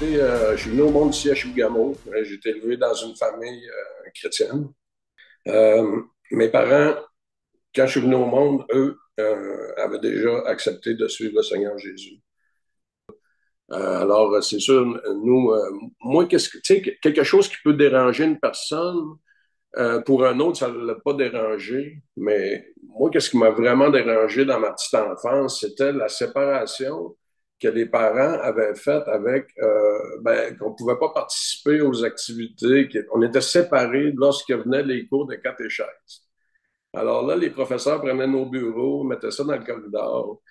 Je suis venu au monde ici à Chibougamau. J'ai été élevé dans une famille chrétienne. Mes parents, quand je suis venu au monde, eux, avaient déjà accepté de suivre le Seigneur Jésus. Alors, c'est sûr, nous, moi, tu sais, quelque chose qui peut déranger une personne, pour un autre, ça ne l'a pas dérangé. Mais moi, qu'est-ce qui m'a vraiment dérangé dans ma petite enfance, c'était la séparation que les parents avaient faite avec, qu'on ne pouvait pas participer aux activités, on était séparés lorsque venaient les cours de catéchèse. Alors là, les professeurs prenaient nos bureaux, mettaient ça dans le corridor.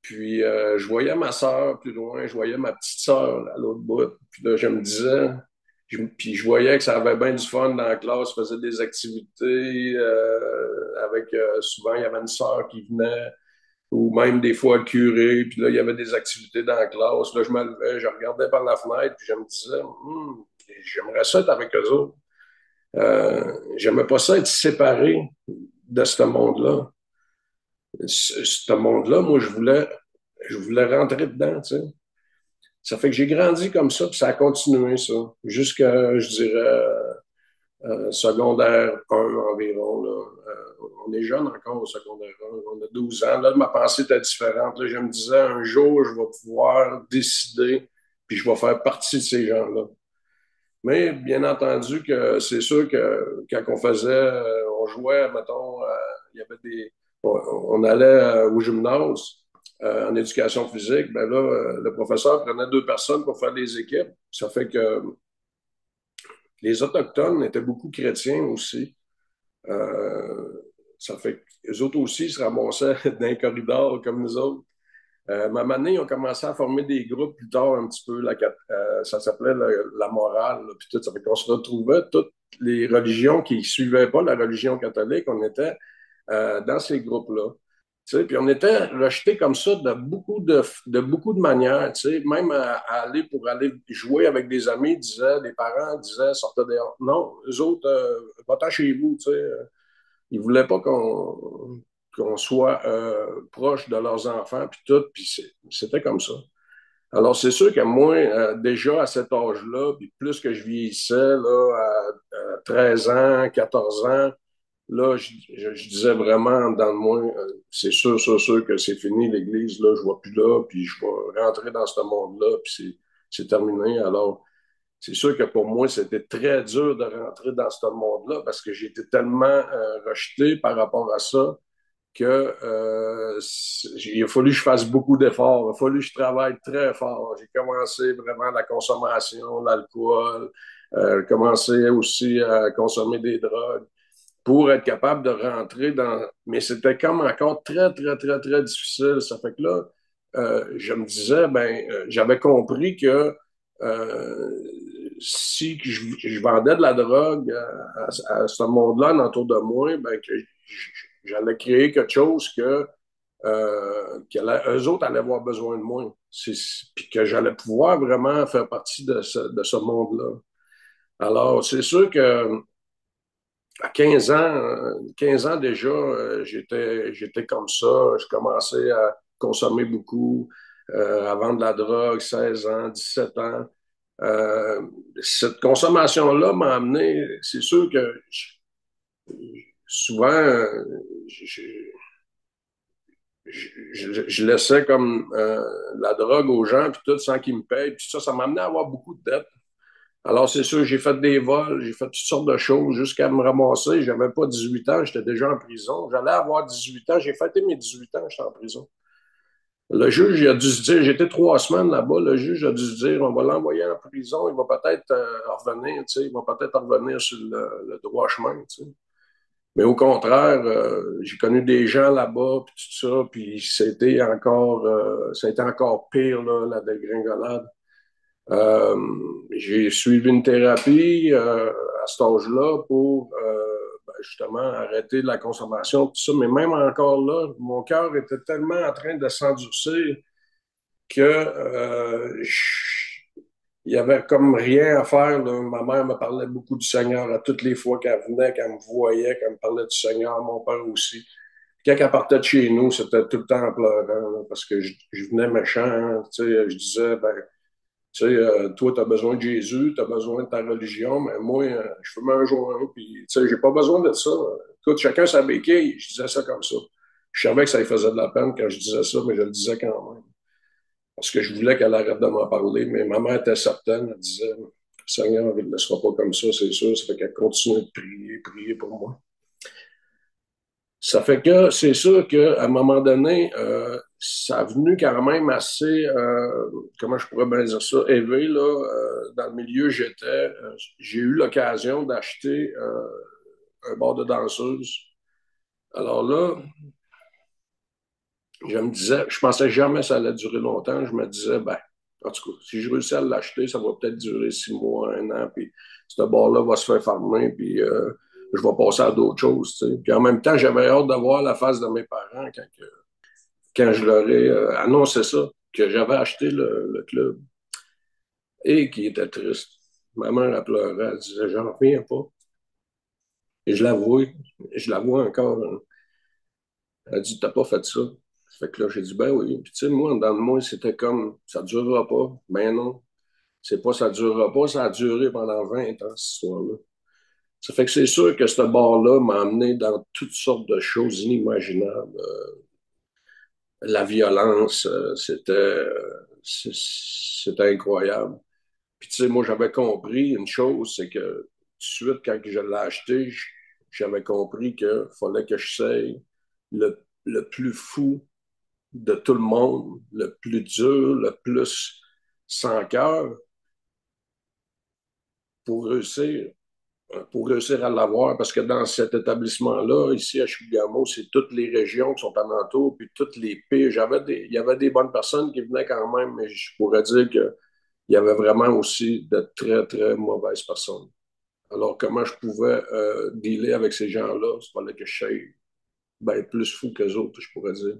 Puis je voyais ma sœur plus loin, je voyais ma petite sœur à l'autre bout. Puis là, je me disais, puis je voyais que ça avait bien du fun dans la classe, faisait des activités avec souvent il y avait une sœur qui venait, ou même des fois le curé, puis là, il y avait des activités dans la classe. Là, je me levais, je regardais par la fenêtre, puis je me disais, j'aimerais ça être avec eux autres. J'aimais pas ça être séparé de ce monde-là. Ce monde-là, moi, je voulais rentrer dedans, tu sais. Ça fait que j'ai grandi comme ça, puis ça a continué, ça, jusqu'à, je dirais, secondaire 1 environ, là. On est jeune encore au secondaire 1, on a 12 ans. Là, ma pensée était différente. Là, je me disais, un jour, je vais pouvoir décider, puis je vais faire partie de ces gens-là. Mais bien entendu que c'est sûr que quand on faisait, on jouait, mettons, il y avait on allait au gymnase en éducation physique, ben là, le professeur prenait deux personnes pour faire des équipes. Ça fait que les Autochtones étaient beaucoup chrétiens aussi. Euh, Ça fait que les autres aussi se ramassaient dans les corridors comme nous autres. Ma année, ils ont commencé à former des groupes plus tard un petit peu. Ça s'appelait la morale. Là, puis tout, ça fait qu'on se retrouvait toutes les religions qui ne suivaient pas la religion catholique. On était dans ces groupes-là. Tu sais, puis on était rejetés comme ça de beaucoup de manières. Tu sais, même pour aller jouer avec des amis, les parents disaient, sortez dehors. Non, eux autres, va-t'en chez vous. Tu sais, ils voulaient pas qu'on soit proche de leurs enfants, puis tout, puis c'était comme ça. Alors, c'est sûr que moi, déjà à cet âge-là, puis plus que je vieillissais, là, à 13 ans, 14 ans, là, je disais vraiment dans le moi, c'est sûr que c'est fini l'Église, là, je ne vais plus là, puis je vais rentrer dans ce monde-là, puis c'est terminé. Alors, c'est sûr que pour moi, c'était très dur de rentrer dans ce monde-là parce que j'ai été tellement rejeté par rapport à ça que il a fallu que je fasse beaucoup d'efforts. Il a fallu que je travaille très fort. J'ai commencé vraiment la consommation, l'alcool, commencé aussi à consommer des drogues pour être capable de rentrer dans... Mais c'était comme encore très, très, très, très difficile. Ça fait que là, je me disais, j'avais compris que euh, si je vendais de la drogue à ce monde-là autour de moi, que j'allais créer quelque chose eux autres allaient avoir besoin de moi. Puis que j'allais pouvoir vraiment faire partie de ce monde-là. Alors, c'est sûr que à 15 ans déjà, j'étais comme ça. Je commençais à consommer beaucoup, à vendre de la drogue, 16 ans, 17 ans. Euh, Cette consommation-là m'a amené, c'est sûr que souvent, je, je laissais comme la drogue aux gens, puis tout, sans qu'ils me payent. Puis ça m'a amené à avoir beaucoup de dettes. Alors, c'est sûr, j'ai fait des vols, j'ai fait toutes sortes de choses jusqu'à me ramasser. J'avais pas 18 ans, j'étais déjà en prison. J'allais avoir 18 ans, j'ai fêté mes 18 ans, j'étais en prison. Le juge il a dû se dire, j'étais 3 semaines là-bas, le juge a dû se dire, on va l'envoyer en prison, il va peut-être revenir, tu sais, il va peut-être revenir sur le droit chemin, tu sais. Mais au contraire, j'ai connu des gens là-bas, puis tout ça, puis ça a été encore pire, là, la dégringolade. Euh, j'ai suivi une thérapie à cet âge-là pour justement arrêter de la consommation, tout ça. Mais même encore là, mon cœur était tellement en train de s'endurcir que il y avait comme rien à faire, là. Ma mère me parlait beaucoup du Seigneur à toutes les fois qu'elle venait, qu'elle me voyait, qu'elle me parlait du Seigneur, mon père aussi. Quand elle partait de chez nous, c'était tout le temps en pleurant, là, parce que je venais méchant, hein, tu sais, je disais, Tu sais, toi, tu as besoin de Jésus, tu as besoin de ta religion, mais moi, je fume un joint, puis, tu sais, j'ai pas besoin de ça. Écoute, chacun sa béquille, je disais ça comme ça. Je savais que ça lui faisait de la peine quand je disais ça, mais je le disais quand même. Parce que je voulais qu'elle arrête de m'en parler, mais ma mère était certaine, elle disait, Seigneur, il ne le laissera pas comme ça, c'est sûr. Ça fait qu'elle continue de prier, prier pour moi. Ça fait que c'est sûr qu'à un moment donné, ça a venu quand même assez, comment je pourrais bien dire ça, élevé, là, dans le milieu j'étais. J'ai eu l'occasion d'acheter un bar de danseuse. Alors là, je me disais, je pensais jamais que ça allait durer longtemps. Je me disais, ben, en tout cas, si je réussis à l'acheter, ça va peut-être durer 6 mois, un an, puis ce bar-là va se faire farmer, puis je vais passer à d'autres choses, tu sais. Puis en même temps, j'avais hâte de voir la face de mes parents quand je leur ai annoncé ça, que j'avais acheté le club et qui était triste. Ma mère, elle pleurait, elle disait, j'en reviens pas. Et je l'avoue encore. Hein. Elle dit, t'as pas fait ça. Fait que là, j'ai dit, ben oui. Puis tu sais, moi, dans le moi, c'était comme, ça durera pas. Ben non, c'est pas ça durera pas, ça a duré pendant 20 ans, cette histoire-là. Ça fait que c'est sûr que ce bar-là m'a amené dans toutes sortes de choses inimaginables. La violence, c'était incroyable. Puis, tu sais, moi, j'avais compris une chose, c'est que tout de suite, quand je l'ai acheté, j'avais compris qu'il fallait que je saye le plus fou de tout le monde, le plus dur, le plus sans cœur pour réussir, pour réussir à l'avoir. Parce que dans cet établissement-là, ici à Chibougamau, c'est toutes les régions qui sont alentour, puis toutes les pays. Il y avait des bonnes personnes qui venaient quand même, mais je pourrais dire qu'il y avait vraiment aussi de très, très mauvaises personnes. Alors, comment je pouvais dealer avec ces gens-là? Il fallait que je sois ben, plus fou qu'eux autres, je pourrais dire.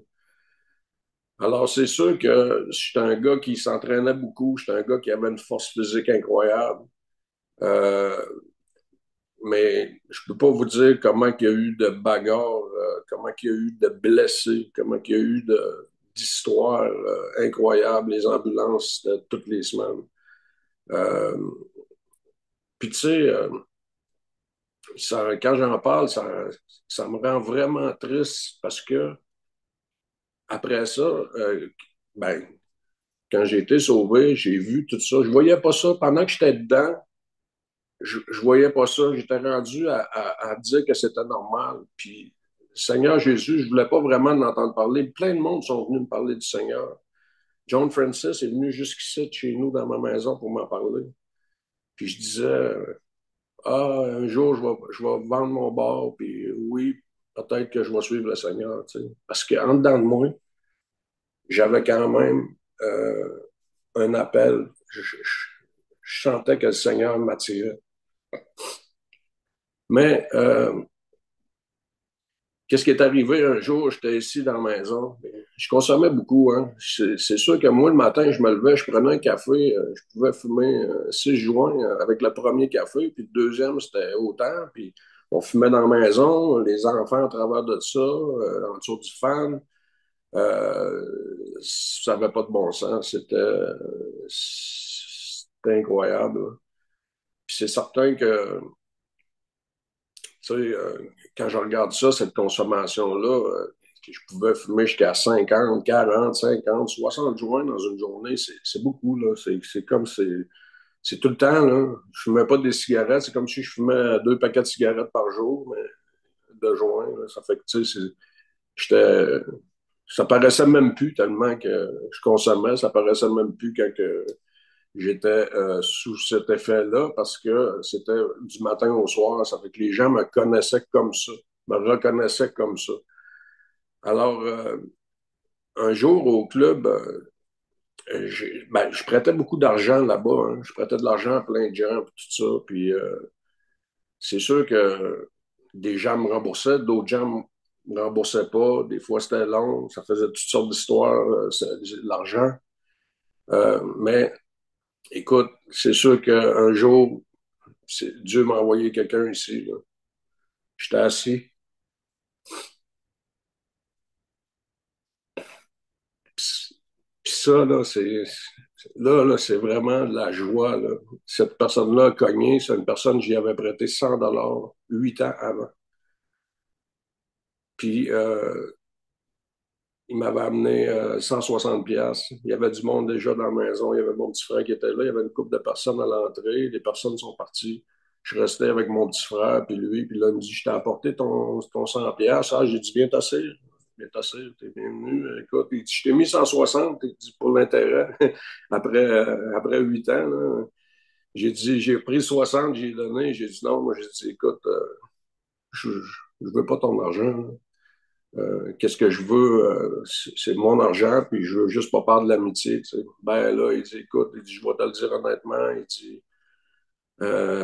Alors, c'est sûr que j'étais un gars qui s'entraînait beaucoup, j'étais un gars qui avait une force physique incroyable. Euh, mais je peux pas vous dire comment il y a eu de bagarres, comment il y a eu de blessés, comment il y a eu d'histoires incroyables, les ambulances de toutes les semaines. Euh, Puis tu sais, quand j'en parle, ça me rend vraiment triste parce que après ça, ben, quand j'ai été sauvé, j'ai vu tout ça. Je voyais pas ça. Pendant que j'étais dedans, je voyais pas ça. J'étais rendu à dire que c'était normal. Puis, Seigneur Jésus, je voulais pas vraiment en entendre parler. Plein de monde sont venus me parler du Seigneur. John Francis est venu jusqu'ici, chez nous, dans ma maison, pour m'en parler. Puis je disais, ah, un jour, je vais vendre mon bar, puis oui, peut-être que je vais suivre le Seigneur, tu sais. Parce qu'en dedans de moi, j'avais quand même un appel. Je sentais que le Seigneur m'attirait. Mais qu'est-ce qui est arrivé un jour? J'étais ici dans la maison. Je consommais beaucoup. Hein. C'est sûr que moi, le matin, je me levais, je prenais un café. Je pouvais fumer 6 joints avec le premier café. Puis le deuxième, c'était autant. Puis on fumait dans la maison, les enfants à travers de ça, en dessous du fan. Ça n'avait pas de bon sens. C'était incroyable. Là. Puis c'est certain que tu sais, quand je regarde ça, cette consommation-là, je pouvais fumer jusqu'à 50, 40, 50, 60 joints dans une journée. C'est beaucoup, là. C'est tout le temps, là. Je fumais pas des cigarettes. C'est comme si je fumais 2 paquets de cigarettes par jour, mais de joints, là. Ça fait que, tu sais, j'étais, ça paraissait même plus tellement que je consommais. Ça paraissait même plus quand j'étais sous cet effet-là parce que c'était du matin au soir. Ça fait que les gens me connaissaient comme ça, me reconnaissaient comme ça. Alors, un jour au club, je prêtais beaucoup d'argent là-bas. Hein. Je prêtais de l'argent à plein de gens, puis tout ça. Puis c'est sûr que des gens me remboursaient, d'autres gens me remboursaient pas. Des fois, c'était long. Ça faisait toutes sortes d'histoires, l'argent. Mais écoute, c'est sûr qu'un jour, Dieu m'a envoyé quelqu'un ici. Là. J'étais assis. Puis ça, là, Là, c'est vraiment de la joie, là. Cette personne-là a cogné, c'est une personne, j'y avais prêté 100 $ 8 ans avant. Puis, il m'avait amené 160 pièces. Il y avait du monde déjà dans la maison. Il y avait mon petit frère qui était là. Il y avait une couple de personnes à l'entrée. Les personnes sont parties. Je restais avec mon petit frère, puis lui. Puis là, il me dit, je t'ai apporté ton 100 pièces. Ah, j'ai dit, viens t'asseoir. Viens t'asseoir, t'es bienvenu. Écoute, il dit, je t'ai mis 160. Il dit, pour l'intérêt. Après 8 ans, là, j'ai dit, j'ai pris 60, j'ai donné. J'ai dit, non, moi, j'ai dit, écoute, je veux pas ton argent, là. Qu'est-ce que je veux, c'est mon argent, puis je veux juste pas perdre de l'amitié. Tu sais. Ben là, il dit, écoute, il dit, je vais te le dire honnêtement, il dit,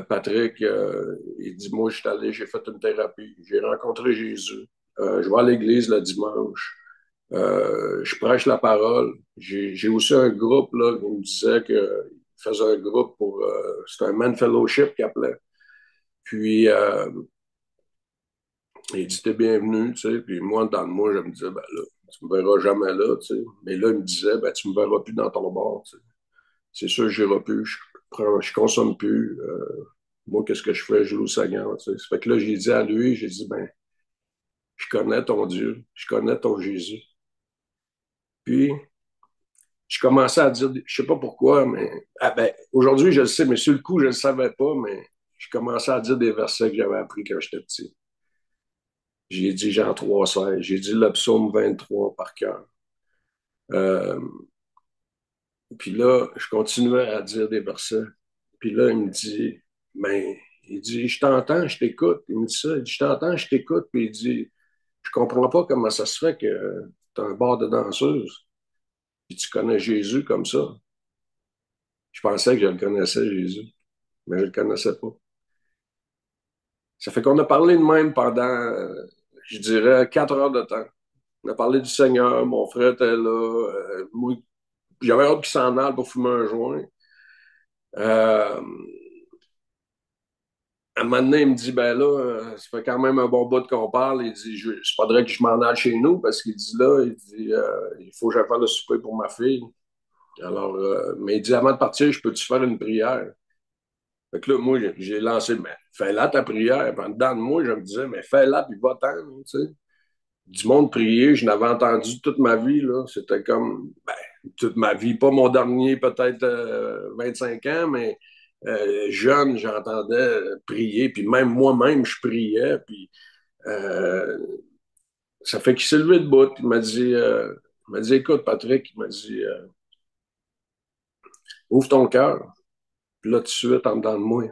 Patrick, il dit, moi, je suis allé, j'ai fait une thérapie, j'ai rencontré Jésus, je vais à l'église le dimanche, je prêche la parole. J'ai aussi un groupe, là, qui me disait qu'il faisait un groupe pour, c'est un man fellowship qu'il appelait. Puis, il dit, t'es bienvenu, tu sais. Puis moi, dans le moi, je me disais, ben là, tu me verras jamais là, tu sais. Mais là, il me disait, ben, tu me verras plus dans ton bar, tu sais. C'est sûr, j'irai plus, je consomme plus. Moi, qu'est-ce que je fais? Je loue Seigneur, tu sais. Ça fait que là, j'ai dit à lui, j'ai dit, ben, je connais ton Dieu, je connais ton Jésus. Puis, je commençais à dire, je sais pas pourquoi, mais, ah ben, aujourd'hui, je le sais, mais sur le coup, je le savais pas, mais je commençais à dire des versets que j'avais appris quand j'étais petit. J'ai dit Jean 3,16, j'ai dit le psaume 23 par cœur. Euh, Puis là, je continuais à dire des versets. Puis là, il me dit, ben, il dit, je t'entends, je t'écoute. Il me dit ça, il dit, je t'entends, je t'écoute. Puis il dit, je comprends pas comment ça se fait que tu as un bar de danseuse. Puis tu connais Jésus comme ça. Je pensais que je le connaissais, Jésus, mais je le connaissais pas. Ça fait qu'on a parlé de même pendant, je dirais, 4 heures de temps. On a parlé du Seigneur, mon frère était là. Moi, j'avais hâte qu'il s'en aille pour fumer un joint. Euh, À un moment donné, il me dit, ben là, ça fait quand même un bon bout qu'on parle. Il dit, c'est pas vrai que je m'en aille chez nous parce qu'il dit là, il dit, il faut que j'aille faire le souper pour ma fille. Alors, mais il dit, avant de partir, je peux-tu faire une prière? Fait que là, moi, j'ai lancé, mais fais-la ta prière. Puis en dedans de moi, je me disais, mais fais-la, puis va-t'en, tu sais. Du monde prier, je n'avais entendu toute ma vie, là. C'était comme, ben, toute ma vie, pas mon dernier, peut-être 25 ans, mais jeune, j'entendais prier, puis même moi-même, je priais, puis euh, ça fait qu'il s'est levé de bout, il m'a dit, écoute, Patrick, il m'a dit, ouvre ton cœur, puis là, tout de suite, en dedans de moi.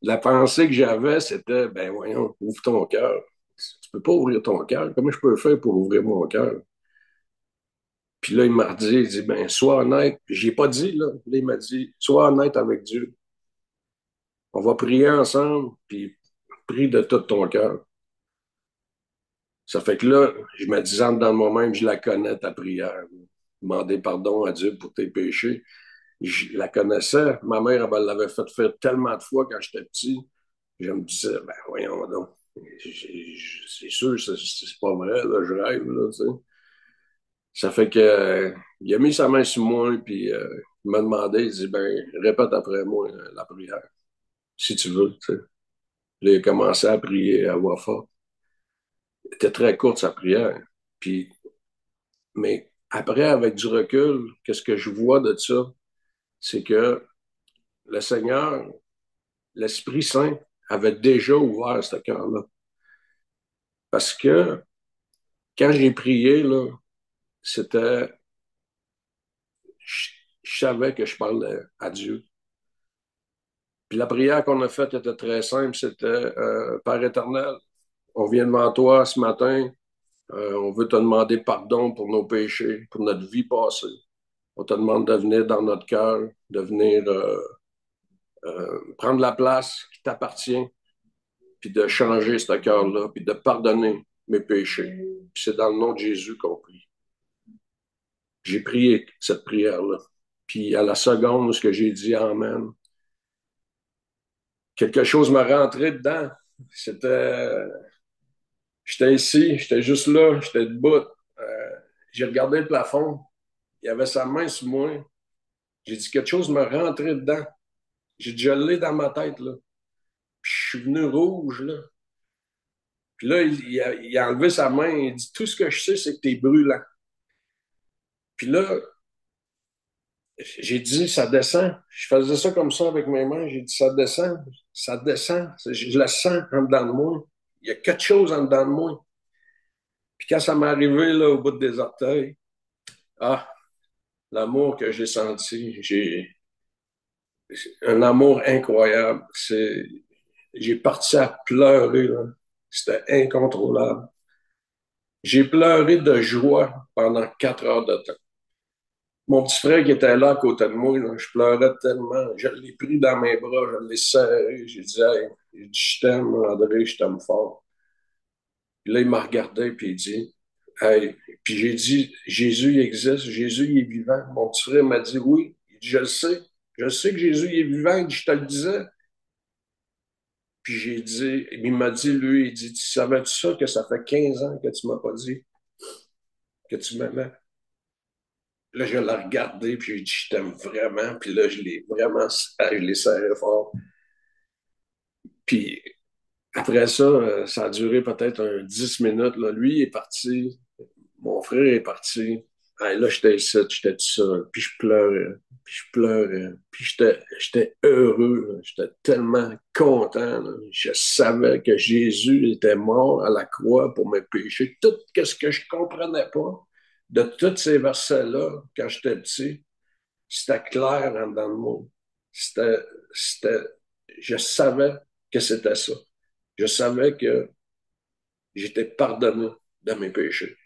La pensée que j'avais, c'était, ben voyons, ouvre ton cœur. Tu peux pas ouvrir ton cœur. Comment je peux faire pour ouvrir mon cœur? Puis là, il m'a dit, il dit, ben, sois honnête. Puis j'ai pas dit, là. Là, il m'a dit, sois honnête avec Dieu. On va prier ensemble, puis prie de tout ton cœur. Ça fait que là, je me disais dans moi-même, je la connais, ta prière. Demander pardon à Dieu pour tes péchés. Je la connaissais. Ma mère, elle me l'avait fait faire tellement de fois quand j'étais petit. Je me disais, ben, voyons donc. C'est sûr, c'est pas vrai, là, je rêve, là, tu sais. Ça fait que, il a mis sa main sur moi, puis il m'a demandé, il dit, ben, répète après moi la prière, si tu veux, tu sais. Là, il a commencé à prier à voix forte. C'était très courte, sa prière. Puis, mais après, avec du recul, qu'est-ce que je vois de ça? C'est que le Seigneur, l'Esprit Saint, avait déjà ouvert ce cœur-là. Parce que quand j'ai prié, là, c'était, je, je savais que je parlais à Dieu. Puis la prière qu'on a faite était très simple, c'était Père éternel, on vient devant toi ce matin, on veut te demander pardon pour nos péchés, pour notre vie passée. On te demande de venir dans notre cœur, de venir prendre la place qui t'appartient, puis de changer ce cœur-là, puis de pardonner mes péchés. Puis c'est dans le nom de Jésus qu'on prie. J'ai prié cette prière-là. Puis à la seconde où ce que j'ai dit Amen, quelque chose m'a rentré dedans. C'était, j'étais ici, j'étais juste là, j'étais debout. j'ai regardé le plafond. Il avait sa main sur moi. J'ai dit quelque chose me rentrait dedans. J'ai dit, je l'ai dans ma tête, là. Puis je suis venu rouge, là. Puis là, il a enlevé sa main. Il dit, tout ce que je sais, c'est que t'es brûlant. Puis là, j'ai dit, ça descend. Je faisais ça comme ça avec mes mains. J'ai dit, ça descend. Ça descend. Je le sens en dedans de moi. Il y a quelque chose en dedans de moi. Puis quand ça m'est arrivé, là, au bout des orteils, ah, l'amour que j'ai senti, j'ai un amour incroyable. J'ai parti à pleurer, là. C'était incontrôlable. J'ai pleuré de joie pendant 4 heures de temps. Mon petit frère qui était là à côté de moi, là, je pleurais tellement. Je l'ai pris dans mes bras, je l'ai serré. J'ai dit, hey, je t'aime, André, je t'aime fort. Puis là, il m'a regardé, puis il dit, hey, puis j'ai dit, Jésus, il existe, Jésus, il est vivant. Mon petit frère m'a dit, oui. Il dit, je le sais que Jésus, il est vivant. Il dit, je te le disais. Puis j'ai dit, il m'a dit, lui, il dit, tu savais-tu ça que ça fait 15 ans que tu m'as pas dit que tu m'aimais? Là, je l'ai regardé, puis j'ai dit, je t'aime vraiment. Puis là, je l'ai serré fort. Puis après ça, ça a duré peut-être 10 minutes. Là. Lui, il est parti. Mon frère est parti. Ah, là, j'étais ici, j'étais tout seul. Puis je pleurais. Puis je pleurais. Puis j'étais heureux. Là. J'étais tellement content. Là. Je savais que Jésus était mort à la croix pour mes péchés. Tout ce que je comprenais pas de tous ces versets-là, quand j'étais petit, c'était clair en dedans de moi. C'était, c'était, je savais que c'était ça. Je savais que j'étais pardonné de mes péchés.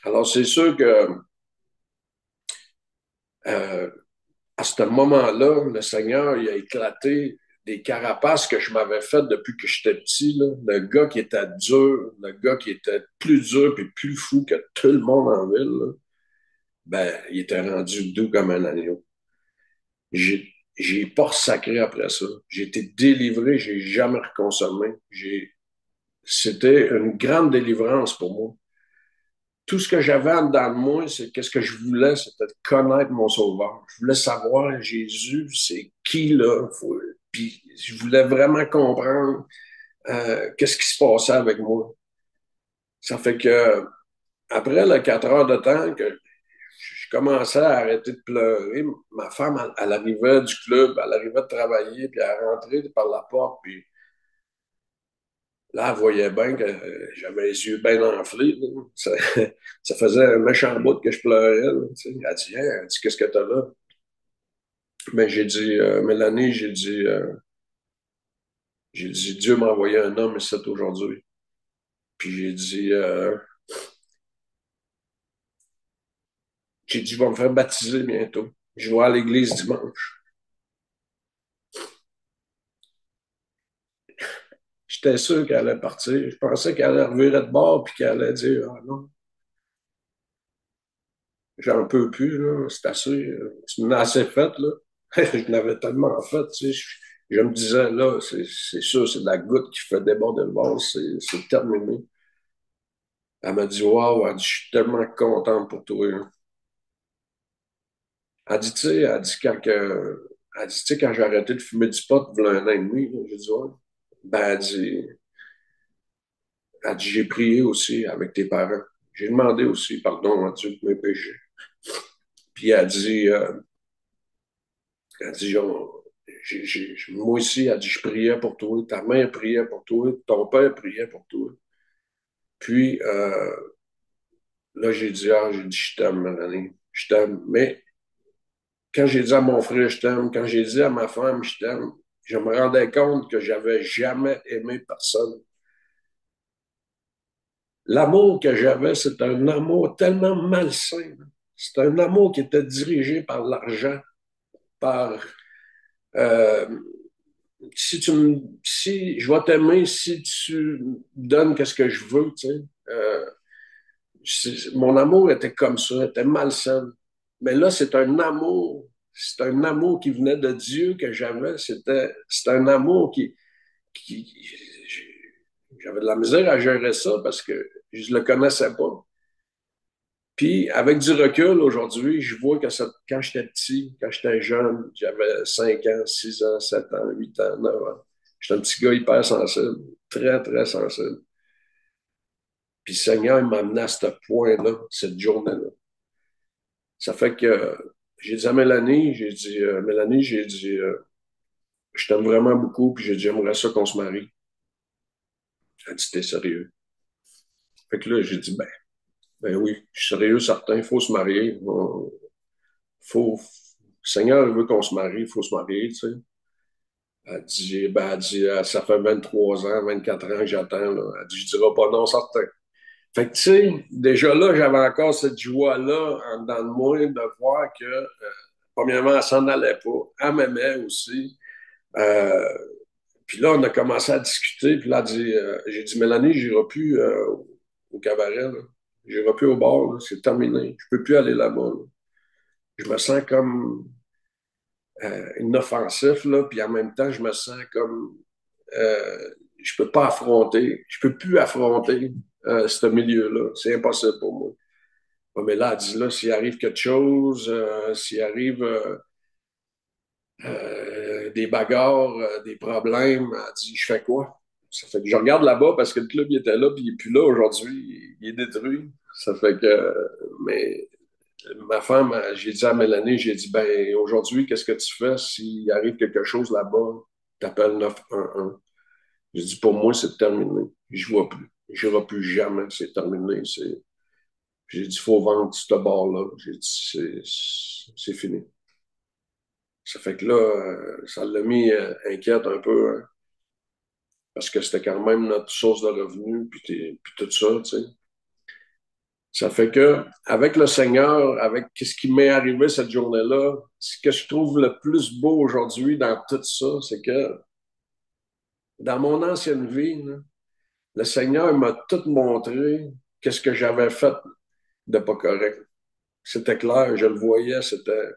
Alors, c'est sûr que euh, à ce moment-là, le Seigneur, il a éclaté des carapaces que je m'avais faites depuis que j'étais petit. Là. Le gars qui était dur, le gars qui était plus dur et plus fou que tout le monde en ville, là, ben, il était rendu doux comme un agneau. J'ai pas sacré après ça. J'ai été délivré, j'ai jamais reconsommé. C'était une grande délivrance pour moi. Tout ce que j'avais en dedans de moi, c'est qu'est-ce que je voulais, c'était de connaître mon Sauveur. Je voulais savoir Jésus, c'est qui là. Puis je voulais vraiment comprendre qu'est-ce qui se passait avec moi. Ça fait que après les 4 heures de temps que je commençais à arrêter de pleurer, ma femme, elle arrivait du club, elle arrivait de travailler, puis elle rentrait par la porte, puis là, elle voyait bien que j'avais les yeux bien enflés. Là. Ça faisait un méchant bout que je pleurais. Là, tu sais. Elle dit, hein, elle dit, qu'est-ce que t'as là? Mais j'ai dit, Mélanie, j'ai dit, Dieu m'a envoyé un homme ici aujourd'hui. Puis j'ai dit, il va me faire baptiser bientôt. Je vais à l'église dimanche. J'étais sûr qu'elle allait partir. Je pensais qu'elle allait revirer de bord puis qu'elle allait dire, ah non, j'en peux plus, là. C'est assez, tu m'en as assez fait, là. Je n'avais tellement fait, tu sais. Je me disais, là, c'est sûr, c'est de la goutte qui fait déborder le vase, c'est terminé. Elle m'a dit, waouh, elle dit, je suis tellement contente pour toi. Hein. Elle dit, tu sais, elle dit, tu sais, quand j'ai arrêté de fumer du pot, il y a un an et demi, là, j'ai dit, ouais. Ben, elle dit, j'ai prié aussi avec tes parents. J'ai demandé aussi pardon à Dieu de mes péchés. Puis elle dit, moi aussi, elle dit, je priais pour toi, ta mère priait pour toi, ton père priait pour toi. Puis là, j'ai dit, je t'aime, Mélanie, je t'aime. Mais quand j'ai dit à mon frère, je t'aime, quand j'ai dit à ma femme, je t'aime, je me rendais compte que j'avais jamais aimé personne. L'amour que j'avais, c'est un amour tellement malsain. C'est un amour qui était dirigé par l'argent, par euh, si je vais t'aimer si tu me donnes qu'est-ce que je veux, tu sais. Mon amour était comme ça, était malsain. Mais là, c'est un amour qui venait de Dieu que j'avais. C'est un amour qui, j'avais de la misère à gérer ça parce que je le connaissais pas. Puis, avec du recul, aujourd'hui, je vois que quand j'étais petit, quand j'étais jeune, j'avais 5 ans, 6 ans, 7 ans, 8 ans, 9 ans. J'étais un petit gars hyper sensible, très, très sensible. Puis, le Seigneur, il m'a amené à ce point-là, cette journée-là. Ça fait que j'ai dit à Mélanie, j'ai dit, je t'aime vraiment beaucoup, puis j'ai dit, j'aimerais ça qu'on se marie. Elle a dit, t'es sérieux? Fait que là, j'ai dit, ben oui, je suis sérieux, certain, il faut se marier. Faut, le Seigneur veut qu'on se marie, il faut se marier, tu sais. Elle dit, ça fait 23 ans, 24 ans que j'attends, là. Elle dit, je dirai pas non, certain. Fait que, tu sais, déjà là, j'avais encore cette joie-là en dedans de moi de voir que, premièrement, elle s'en allait pas. Elle m'aimait aussi. Euh, Puis là, on a commencé à discuter. Puis là, j'ai dit, Mélanie, j'irai plus au cabaret, là. J'irai plus au bar, là. C'est terminé. Je peux plus aller là-bas, là. Je me sens comme inoffensif, là, puis en même temps, je me sens comme je peux pas affronter, je peux plus affronter ce milieu-là. C'est impossible pour moi. Bon, mais là, elle dit là, s'il arrive quelque chose, s'il arrive des bagarres, des problèmes, elle dit, je fais quoi? Ça fait que je regarde là-bas parce que le club il était là, puis il est plus là aujourd'hui, il est détruit. Ça fait que, mais ma femme, j'ai dit à Mélanie, j'ai dit, ben, aujourd'hui, qu'est-ce que tu fais s'il arrive quelque chose là-bas? T'appelles 911. J'ai dit, pour moi, c'est terminé. Je vois plus. Je ne plus jamais. C'est terminé. J'ai dit, il faut vendre ce bar-là. J'ai dit, c'est fini. Ça fait que là, ça l'a mis inquiète un peu, hein, parce que c'était quand même notre source de revenus, puis tout ça, tu sais. Ça fait que, avec le Seigneur, avec ce qui m'est arrivé cette journée-là, ce que je trouve le plus beau aujourd'hui dans tout ça, c'est que dans mon ancienne vie, là, le Seigneur m'a tout montré qu'est-ce que j'avais fait de pas correct. C'était clair, je le voyais, c'était...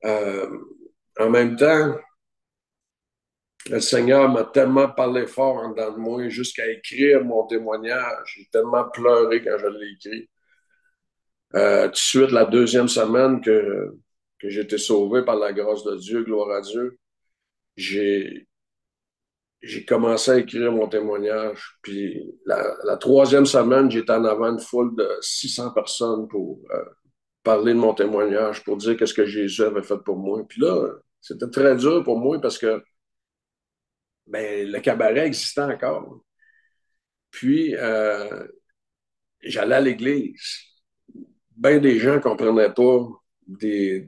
euh, en même temps, le Seigneur m'a tellement parlé fort en dedans de moi jusqu'à écrire mon témoignage. J'ai tellement pleuré quand je l'ai écrit. Tout de suite, la deuxième semaine que j'ai été sauvé par la grâce de Dieu, gloire à Dieu, j'ai, j'ai commencé à écrire mon témoignage. Puis la troisième semaine, j'étais en avant une foule de 600 personnes pour parler de mon témoignage, pour dire qu'est-ce que Jésus avait fait pour moi. Puis là, c'était très dur pour moi parce que ben, le cabaret existait encore. Puis, j'allais à l'église. Ben des gens ne comprenaient pas. Des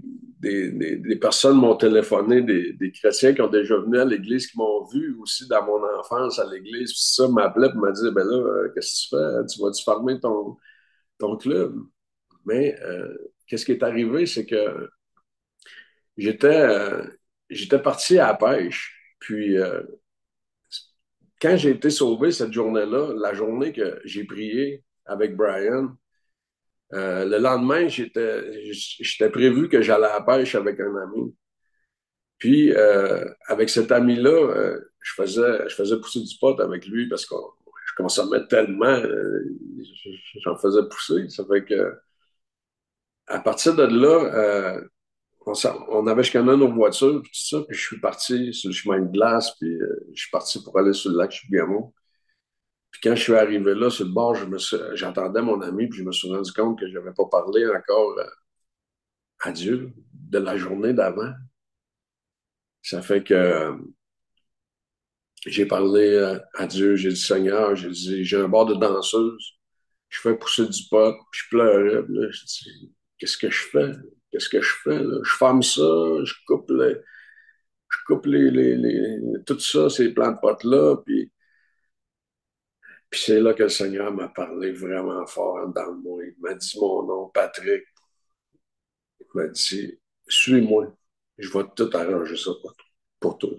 personnes m'ont téléphoné, des chrétiens qui ont déjà venu à l'église, qui m'ont vu aussi dans mon enfance à l'église. Puis ça m'appelait pour me dire, ben là, qu'est-ce que tu fais? Tu vas-tu fermer ton club? Mais qu'est-ce qui est arrivé, c'est que j'étais euh, j'étais parti à la pêche. Puis quand j'ai été sauvé cette journée-là, la journée que j'ai prié avec Brian, le lendemain, j'étais prévu que j'allais à la pêche avec un ami. Puis avec cet ami-là, je faisais pousser du pot avec lui parce que je consommais tellement, j'en faisais pousser. Ça fait que à partir de là, on avait chacun nos voitures, puis tout ça, puis je suis parti sur le chemin de glace, puis je suis parti pour aller sur le lac Chibougamau. Puis quand je suis arrivé là, sur le bord, j'entendais mon ami, puis je me suis rendu compte que je n'avais pas parlé encore à Dieu de la journée d'avant. Ça fait que j'ai parlé à Dieu, j'ai dit Seigneur, j'ai dit, j'ai un bord de danseuse, je fais pousser du pot, puis je pleurais, puis là, je dis, qu'est-ce que je fais? Qu'est-ce que je fais, là? Je ferme ça, je coupe tout ça, ces plants de potes-là, puis c'est là que le Seigneur m'a parlé vraiment fort dans le moi. Il m'a dit mon nom, Patrick. Il m'a dit, suis-moi, je vais tout arranger ça pour toi.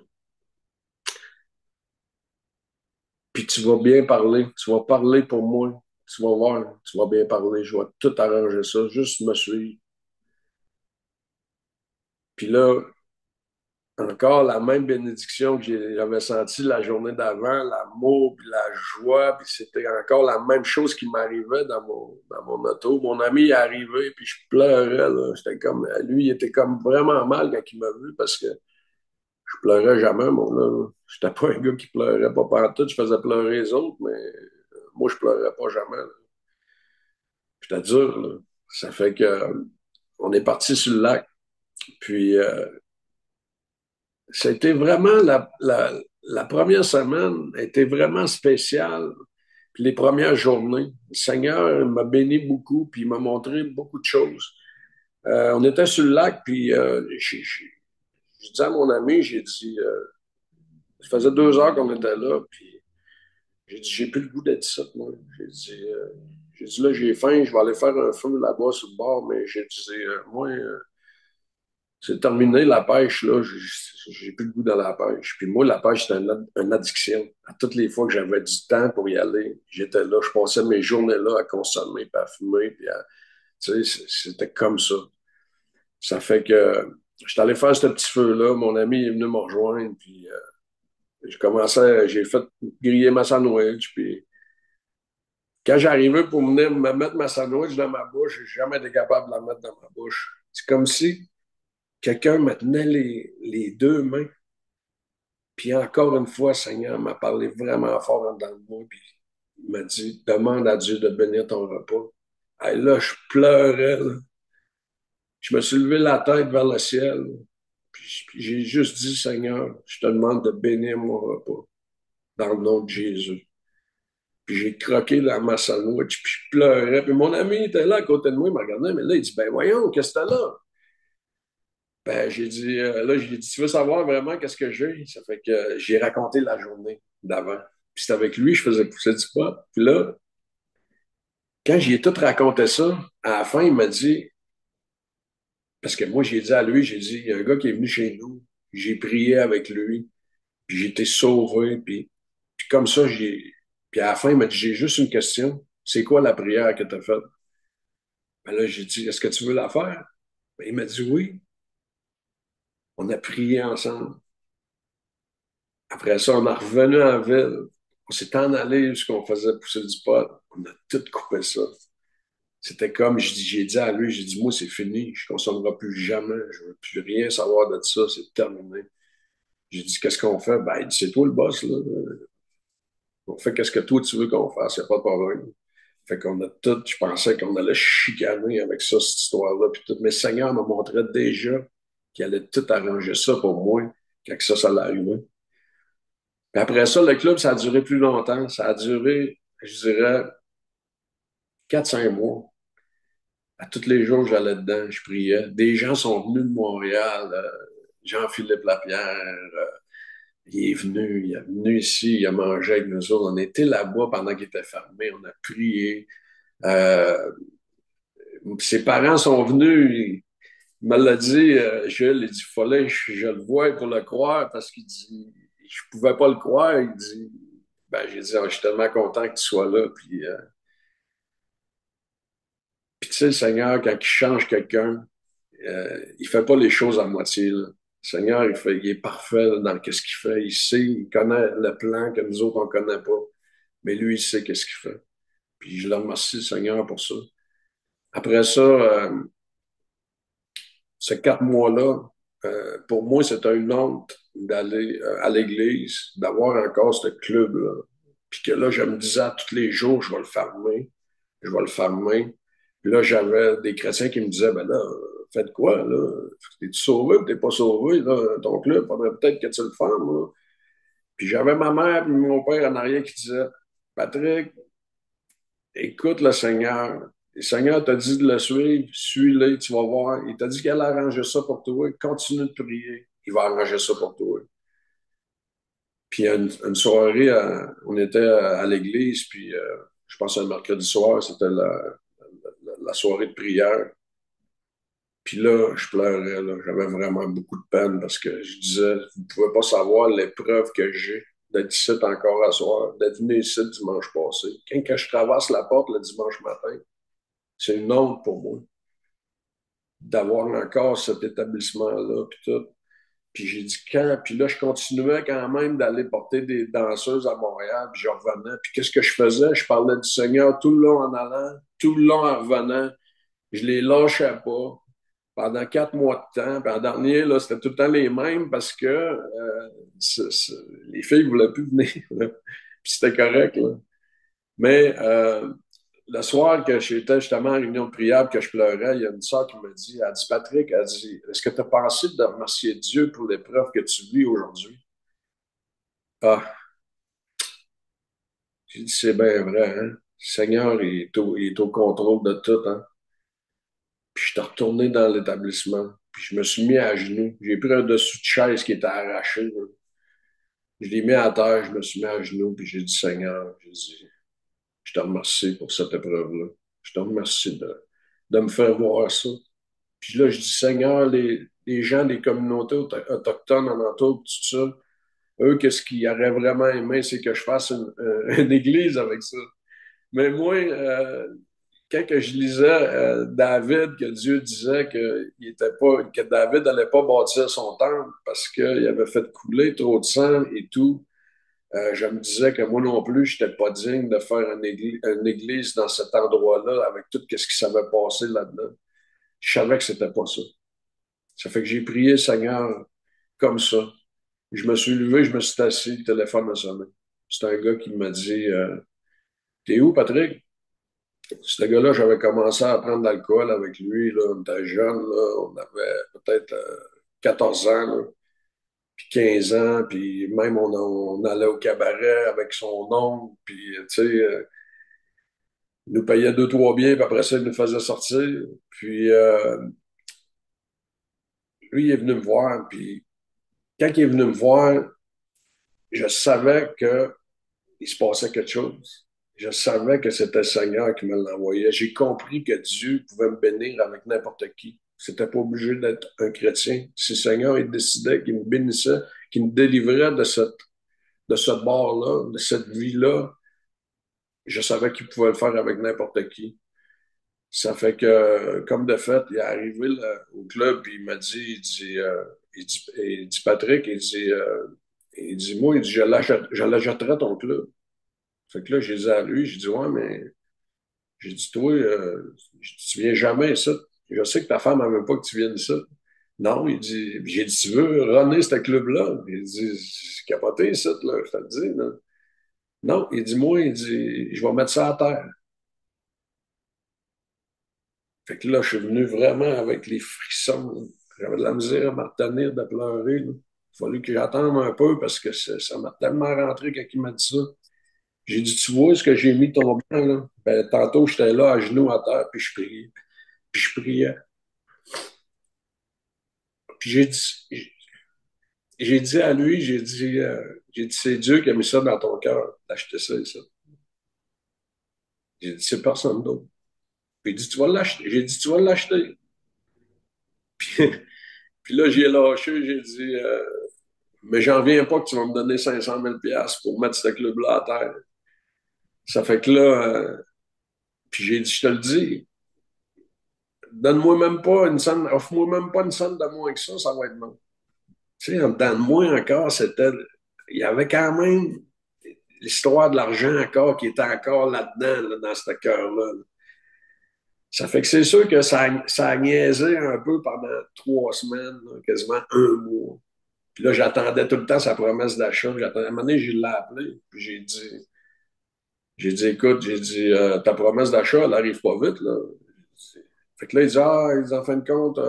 Puis tu vas bien parler, tu vas parler pour moi, tu vas voir, tu vas bien parler, je vais tout arranger ça, juste me suivre. Puis là, encore la même bénédiction que j'avais sentie la journée d'avant, l'amour, puis la joie, puis c'était encore la même chose qui m'arrivait dans mon auto. Mon ami est arrivé, puis je pleurais, là. J'étais comme, lui, il était comme vraiment mal quand il m'a vu parce que je pleurais jamais, moi, là. J'étais pas un gars qui pleurait pas partout, je faisais pleurer les autres, mais moi, je pleurais pas jamais, là. J'étais dur, là. Ça fait que, on est parti sur le lac, puis c'était vraiment la première semaine était vraiment spéciale. Puis les premières journées, le Seigneur m'a béni beaucoup, puis il m'a montré beaucoup de choses. On était sur le lac, puis je dis à mon ami, j'ai dit, ça faisait 2 heures qu'on était là, puis j'ai dit, j'ai plus le goût d'être ça, moi. J'ai dit, là, j'ai faim, je vais aller faire un feu là-bas sur le bord, mais j'ai dit, moi, c'est terminé la pêche, là. J'ai plus le goût de la pêche. Puis moi, la pêche, c'était une addiction. À toutes les fois que j'avais du temps pour y aller, j'étais là. Je passais mes journées là à consommer, puis à fumer, puis à, tu sais, c'était comme ça. Ça fait que j'étais allé faire ce petit feu-là. Mon ami est venu me rejoindre, puis j'ai fait griller ma sandwich, puis quand j'arrivais pour venir me mettre ma sandwich dans ma bouche, j'ai jamais été capable de la mettre dans ma bouche. C'est comme si quelqu'un me tenait les deux mains. Puis encore une fois, Seigneur m'a parlé vraiment fort dans le moi, puis il m'a dit, demande à Dieu de bénir ton repas. Et là, je pleurais, là. Je me suis levé la tête vers le ciel, puis j'ai juste dit, Seigneur, je te demande de bénir mon repas dans le nom de Jésus. Puis j'ai croqué dans ma sandwich, puis je pleurais. Puis mon ami était là à côté de moi, il m'a regardé, mais là, il dit, ben voyons, qu'est-ce que t'as là? Ben, j'ai dit, tu veux savoir vraiment qu'est-ce que j'ai? Ça fait que j'ai raconté la journée d'avant. Puis c'était avec lui, je faisais pousser du pot. Puis là, quand j'ai tout raconté ça, à la fin, il m'a dit, parce que moi, j'ai dit à lui, j'ai dit, il y a un gars qui est venu chez nous, j'ai prié avec lui, puis j'ai été sauvé, puis comme ça, puis à la fin, il m'a dit, j'ai juste une question, c'est quoi la prière que tu as faite? Ben là, j'ai dit, est-ce que tu veux la faire? Ben, il m'a dit oui. On a prié ensemble. Après ça, on est revenu en ville. On s'est en allé jusqu'on faisait pousser du pot. On a tout coupé ça. C'était comme, j'ai dit à lui, j'ai dit, moi, c'est fini. Je ne consommerai plus jamais. Je ne veux plus rien savoir de ça. C'est terminé. J'ai dit, qu'est-ce qu'on fait? Ben, il dit, c'est toi le boss, là. On fait qu'est-ce que toi, tu veux qu'on fasse. Il n'y a pas de problème. Fait qu'on a tout, je pensais qu'on allait chicaner avec ça, cette histoire-là. Puis tout. Mais le Seigneur me montrait déjà qu'il allait tout arranger ça pour moi quand ça l'arrivait. Puis après ça, le club, ça a duré plus longtemps. Ça a duré, je dirais, 4 5 mois. À tous les jours, j'allais dedans, je priais. Des gens sont venus de Montréal. Jean-Philippe Lapierre, il est venu ici, il a mangé avec nous autres. On était là-bas pendant qu'il était fermé, on a prié. Euh, Ses parents sont venus, il me l'a dit, Jules, il dit, il fallait que je le voie pour le croire parce qu'il dit, je pouvais pas le croire. Il dit, ben, j'ai dit, ah, je suis tellement content que tu sois là. Puis tu sais, le Seigneur, quand il change quelqu'un, il fait pas les choses à moitié, là. Le Seigneur, il est parfait là, dans ce qu'il fait. Il sait, il connaît le plan que nous autres, on connaît pas. Mais lui, il sait qu'est-ce qu'il fait. Puis je le remercie, le Seigneur, pour ça. Après ça, ces 4 mois-là, pour moi, c'était une honte d'aller à l'église, d'avoir encore ce club-là. Puis que là, je me disais tous les jours, je vais le fermer, je vais le fermer. Puis là, j'avais des chrétiens qui me disaient, ben là, faites quoi, là? T'es-tu sauvé ou t'es pas sauvé, là? Ton club, faudrait peut-être que tu le fermes, là. Puis j'avais ma mère et mon père en arrière qui disaient, Patrick, écoute le Seigneur. Le Seigneur t'a dit de le suivre, suis-le, tu vas voir. Il t'a dit qu'elle allait arranger ça pour toi. Continue de prier. Il va arranger ça pour toi. Puis une soirée, on était à l'église, puis je pense un mercredi soir, c'était la soirée de prière. Puis là, je pleurais, là. J'avais vraiment beaucoup de peine parce que je disais, vous ne pouvez pas savoir l'épreuve que j'ai d'être ici encore à soir, d'être venu ici dimanche passé. Quand je traverse la porte le dimanche matin, c'est une honte pour moi d'avoir encore cet établissement-là, puis tout. Puis j'ai dit quand? Puis là, je continuais quand même d'aller porter des danseuses à Montréal, puis je revenais. Puis qu'est-ce que je faisais? Je parlais du Seigneur tout le long en allant, tout le long en revenant. Je les lâchais pas pendant 4 mois de temps. Puis en dernier, là, c'était tout le temps les mêmes parce que les filles ne voulaient plus venir. Là. Puis c'était correct, là. Mais le soir que j'étais justement en réunion de prière que je pleurais, il y a une soeur qui m'a dit, elle dit, Patrick, elle dit, est-ce que tu as pensé de remercier Dieu pour l'épreuve que tu vis aujourd'hui? Ah, j'ai dit, c'est bien vrai, hein? Le Seigneur, il est au contrôle de tout, hein? Puis je suis retourné dans l'établissement, puis je me suis mis à genoux. J'ai pris un dessous de chaise qui était arraché, là. Je l'ai mis à terre, je me suis mis à genoux, puis j'ai dit, Seigneur, j'ai dit, je te remercie pour cette épreuve-là. Je te remercie de me faire voir ça. Puis là, je dis, Seigneur, les gens des communautés autochtones en entour, tout ça, eux, qu'est-ce qu'ils auraient vraiment aimé, c'est que je fasse une église avec ça. Mais moi, quand que je lisais David, que Dieu disait que David n'allait pas bâtir son temple parce qu'il avait fait couler trop de sang et tout, je me disais que moi non plus, je n'étais pas digne de faire une église dans cet endroit-là avec tout ce qui s'avait passé là-dedans. Je savais que c'était pas ça. Ça fait que j'ai prié Seigneur comme ça. Je me suis levé, je me suis assis, le téléphone a sonné. C'est un gars qui m'a dit T'es où, Patrick? Ce gars-là, j'avais commencé à prendre de l'alcool avec lui. Là, on était jeunes, là, on avait peut-être 14 ans, là, puis 15 ans, puis même on allait au cabaret avec son oncle, puis tu sais, il nous payait deux, trois biens, puis après ça, il nous faisait sortir. Puis lui, il est venu me voir, puis quand il est venu me voir, je savais qu'il se passait quelque chose. Je savais que c'était le Seigneur qui me l'envoyait. J'ai compris que Dieu pouvait me bénir avec n'importe qui. C'était pas obligé d'être un chrétien. Si le Seigneur il décidait qu'il me bénissait, qu'il me délivrait de ce bord-là, de cette vie-là, je savais qu'il pouvait le faire avec n'importe qui. Ça fait que, comme de fait, il est arrivé là, au club, puis il m'a dit, il dit Patrick, il dit, moi, il dit, je l'achèterai ton club. Fait que là, j'ai dit à lui, j'ai dit, ouais, mais j'ai dit, toi, tu viens jamais ici. Je sais que ta femme ne veut pas que tu viennes ici. Non, il dit, j'ai dit, tu veux runner ce club-là? Il dit, c'est capoté ici, là, je te le dis, là. Non, il dit, moi, il dit, je vais mettre ça à terre. Fait que là, je suis venu vraiment avec les frissons, là. J'avais de la misère à me retenir de pleurer, là. Il a fallu que j'attende un peu parce que ça m'a tellement rentré quand il m'a dit ça. J'ai dit, tu vois ce que j'ai mis ton blanc, là? Ben, tantôt, j'étais là à genoux à terre, puis je priais. Puis je priais. Puis j'ai dit à lui, j'ai dit, c'est Dieu qui a mis ça dans ton cœur, d'acheter ça et ça. J'ai dit, c'est personne d'autre. Puis il dit, tu vas l'acheter. J'ai dit, tu vas l'acheter. Puis, puis là, j'ai lâché, j'ai dit, mais j'en viens pas que tu vas me donner 500 000 pour mettre ce club-là à terre. Ça fait que là, puis j'ai dit, je te le dis, donne-moi même pas une scène, offre-moi même pas une scène de moins que ça va être bon. Tu sais, en dedans de moi encore, il y avait quand même l'histoire de l'argent encore qui était encore là-dedans, là, dans ce cœur-là. Ça fait que c'est sûr que ça a niaisé un peu pendant 3 semaines, là, quasiment un mois. Puis là, j'attendais tout le temps sa promesse d'achat. À un moment donné, je l'ai appelé, puis j'ai dit, écoute, j'ai dit, ta promesse d'achat, elle arrive pas vite, là. Fait que là, il dit, en fin de compte,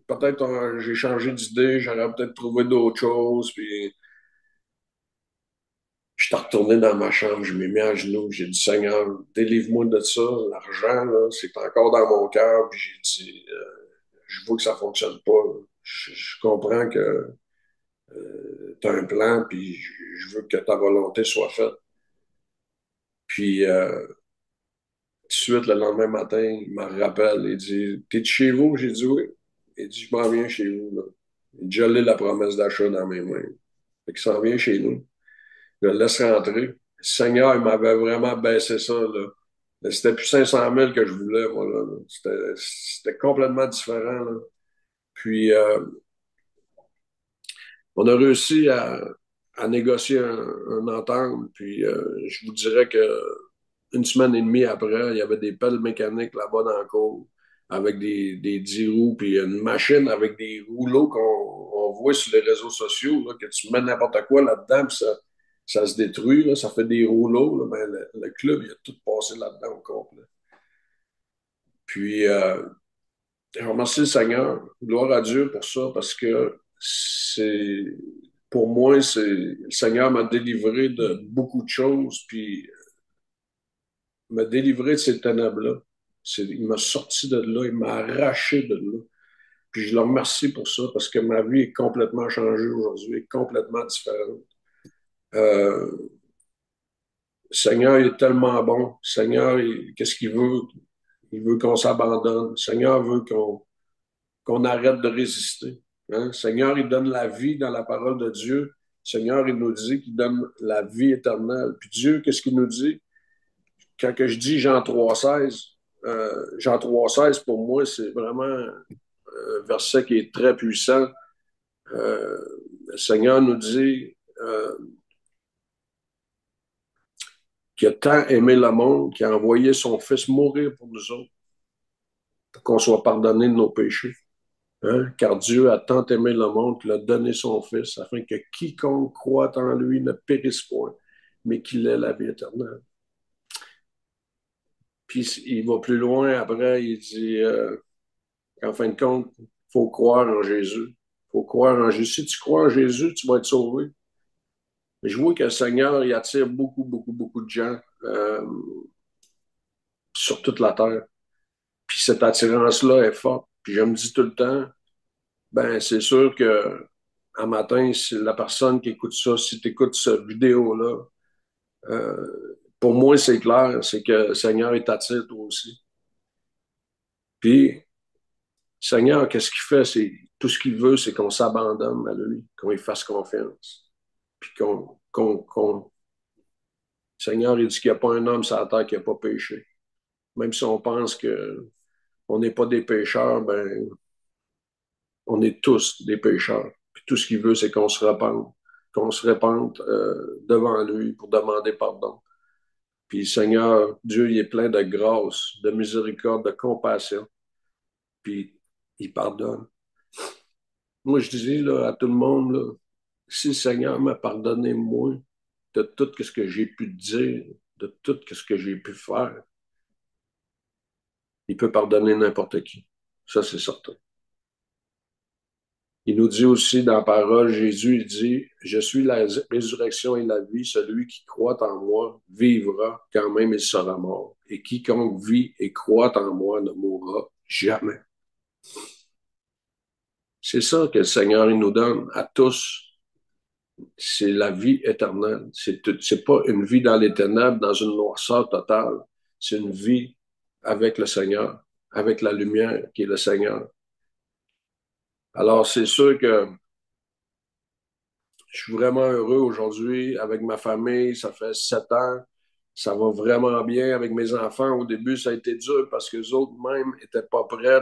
peut-être j'ai changé d'idée, j'aurais peut-être trouvé d'autres choses, puis je suis retourné dans ma chambre, je m'ai mis à genoux, j'ai dit, Seigneur, délivre-moi de ça, l'argent, là, c'est encore dans mon cœur, puis j'ai dit, je vois que ça fonctionne pas. Je comprends que tu as un plan, puis je veux que ta volonté soit faite. Puis, tout de suite, le lendemain matin, il me rappelle, il dit, t'es de chez vous? J'ai dit oui. Il dit, je m'en viens chez vous, là. Il dit, je l'ai la promesse d'achat dans mes mains. Fait qu'il s'en vient chez nous. Je le laisse rentrer. Le Seigneur, il m'avait vraiment baissé ça, là. C'était plus 500 000 que je voulais, moi, là. C'était complètement différent, là. Puis, On a réussi à négocier un entente, puis je vous dirais que une semaine et demie après, il y avait des pelles mécaniques là-bas dans le cours, avec des 10 roues, puis une machine avec des rouleaux qu'on voit sur les réseaux sociaux, là, que tu mets n'importe quoi là-dedans, puis ça se détruit, là, ça fait des rouleaux. Là, ben, le club, il a tout passé là-dedans au complet. Puis, je remercie le Seigneur, gloire à Dieu pour ça, parce que c'est, pour moi, le Seigneur m'a délivré de beaucoup de choses, puis m'a délivré de ces ténèbres-là. Il m'a sorti de là, il m'a arraché de là. Puis je le remercie pour ça, parce que ma vie est complètement changée aujourd'hui, est complètement différente. Euh, le Seigneur, il est tellement bon. Le Seigneur, qu'est-ce qu'il veut? Il veut qu'on s'abandonne. Le Seigneur veut qu'on arrête de résister. Hein? Le Seigneur, il donne la vie dans la parole de Dieu. Le Seigneur, il nous dit qu'il donne la vie éternelle. Puis Dieu, qu'est-ce qu'il nous dit? Quand que je dis Jean 3,16, Jean 3,16, pour moi, c'est vraiment un verset qui est très puissant. Le Seigneur nous dit qu'il a tant aimé le monde qu'il a envoyé son Fils mourir pour nous autres, pour qu'on soit pardonné de nos péchés. Hein? Car Dieu a tant aimé le monde qu'il a donné son Fils afin que quiconque croit en lui ne périsse point, mais qu'il ait la vie éternelle. Puis il va plus loin après, il dit qu'en fin de compte, il faut croire en Jésus. Il faut croire en Jésus. Si tu crois en Jésus, tu vas être sauvé. Mais je vois que le Seigneur, il attire beaucoup, beaucoup, beaucoup de gens sur toute la terre. Puis cette attirance-là est forte. Puis je me dis tout le temps, ben c'est sûr que un matin, si la personne qui écoute ça, si tu écoutes cette vidéo-là, pour moi, c'est clair, c'est que le Seigneur est t'attire toi aussi. Puis, le Seigneur, qu'est-ce qu'il fait? C'est tout ce qu'il veut, c'est qu'on s'abandonne à lui, qu'on lui fasse confiance. Puis Seigneur, il dit qu'il n'y a pas un homme sur la terre qui n'a pas péché. Même si on pense qu'on n'est pas des pécheurs, ben, on est tous des pécheurs. Puis tout ce qu'il veut, c'est qu'on se répande devant lui pour demander pardon. Puis Seigneur, Dieu, il est plein de grâce, de miséricorde, de compassion. Puis il pardonne. Moi, je dis là, à tout le monde, là, si le Seigneur m'a pardonné, moi, de tout ce que j'ai pu dire, de tout ce que j'ai pu faire, il peut pardonner n'importe qui. Ça, c'est certain. Il nous dit aussi dans la parole, Jésus, il dit, je suis la résurrection et la vie, celui qui croit en moi vivra quand même il sera mort. Et quiconque vit et croit en moi ne mourra jamais. C'est ça que le Seigneur il nous donne à tous. C'est la vie éternelle. C'est pas une vie dans les ténèbres, dans une noirceur totale. C'est une vie avec le Seigneur, avec la lumière qui est le Seigneur. Alors, c'est sûr que je suis vraiment heureux aujourd'hui avec ma famille. Ça fait 7 ans. Ça va vraiment bien avec mes enfants. Au début, ça a été dur parce que les autres même n'étaient pas prêts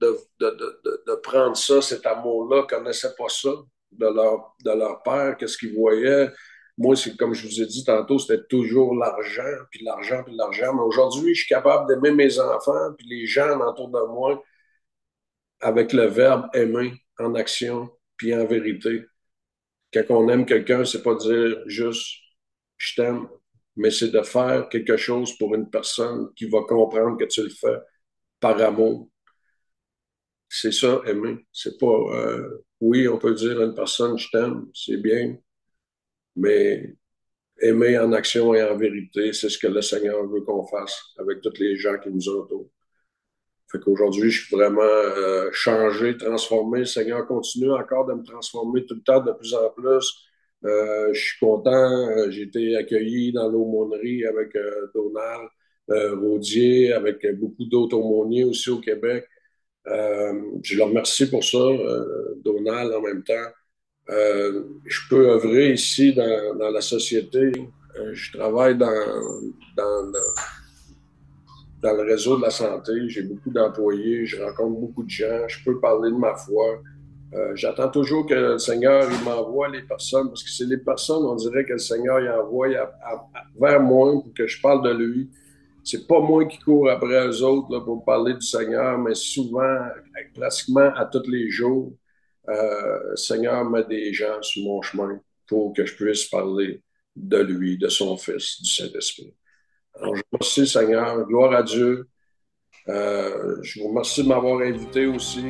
de prendre ça, cet amour-là, ne connaissaient pas ça de leur père, qu'est-ce qu'ils voyaient. Moi, c'est comme je vous ai dit tantôt, c'était toujours l'argent, puis l'argent, puis l'argent. Mais aujourd'hui, je suis capable d'aimer mes enfants, puis les gens autour de moi avec le verbe aimer en action, puis en vérité. Quand on aime quelqu'un, c'est pas dire juste je t'aime, mais c'est de faire quelque chose pour une personne qui va comprendre que tu le fais par amour. C'est ça, aimer. C'est pas oui, on peut dire à une personne je t'aime, c'est bien, mais aimer en action et en vérité, c'est ce que le Seigneur veut qu'on fasse avec tous les gens qui nous entourent. Fait qu'aujourd'hui, je suis vraiment changé, transformé. Le Seigneur continue encore de me transformer tout le temps de plus en plus. Je suis content. J'ai été accueilli dans l'aumônerie avec Donald Rodier, avec beaucoup d'autres aumôniers aussi au Québec. Je le remercie pour ça, Donald, en même temps. Je peux œuvrer ici dans la société. Je travaille dans, dans le réseau de la santé. J'ai beaucoup d'employés, je rencontre beaucoup de gens, je peux parler de ma foi. J'attends toujours que le Seigneur il m'envoie les personnes, parce que c'est les personnes, on dirait que le Seigneur il envoie vers moi pour que je parle de lui. C'est pas moi qui cours après eux autres là, pour parler du Seigneur, mais souvent, pratiquement à tous les jours, le Seigneur met des gens sur mon chemin pour que je puisse parler de lui, de son Fils, du Saint-Esprit. Alors, je vous remercie, Seigneur. Gloire à Dieu. Je vous remercie de m'avoir invité aussi.